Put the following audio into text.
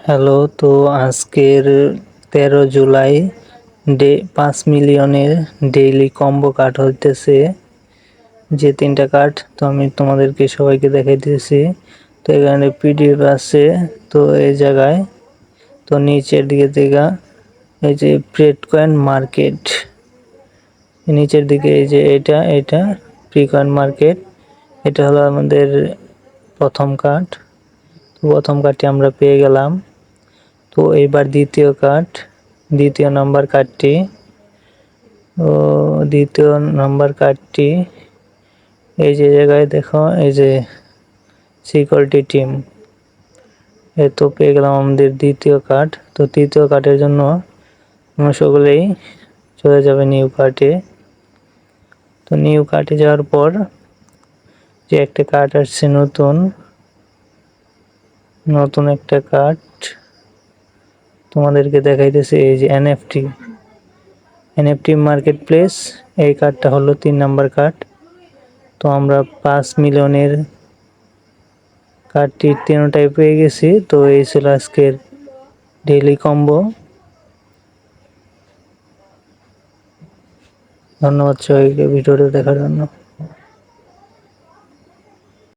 Hello, তো আজকের 13 July 5 মিলিয়নের daily combo card হইতেছে। যে 3টা কার্ড তো আমি তোমাদেরকে সবাইকে দেখাইতেছি। তো এখানে পিডিএফ আছে। তো এই জায়গায় তো নিচের দিকে এই যে প্রেড কয়েন মার্কেট, নিচের দিকে এই যে এটা প্রি কয়েন মার্কেট। এটা হলো আমাদের প্রথম কার্ড। তো প্রথম কার্ডটি আমরা পেয়ে গেলাম। তো এইবার দ্বিতীয় নাম্বার কার্ডটি এই যে জায়গায় দেখো, এই যে সিকিউরিটি টিম। এই তো পেয়ে গেলাম আমাদের দ্বিতীয় কার্ড। তো তৃতীয় কার্ডের জন্য আমরা সকলেই চলে যাবে নিউ কার্ডে। তো নিউ কার্ডে যাওয়ার পর যে একটা কার্ড আসছে, নতুন একটা কার্ড তোমাদেরকে দেখাইতেছে। এই যে এনএফটি মার্কেট প্লেস, এই কার্ডটা হলো 3 নাম্বার কার্ড। তো আমরা 5 মিলিয়নের কার্ডটি 3টাই পেয়ে গেছি। তো এই ছিল আজকের ডেইলি কম্বো। ধন্যবাদ সবাইকে ভিডিওটা দেখার জন্য।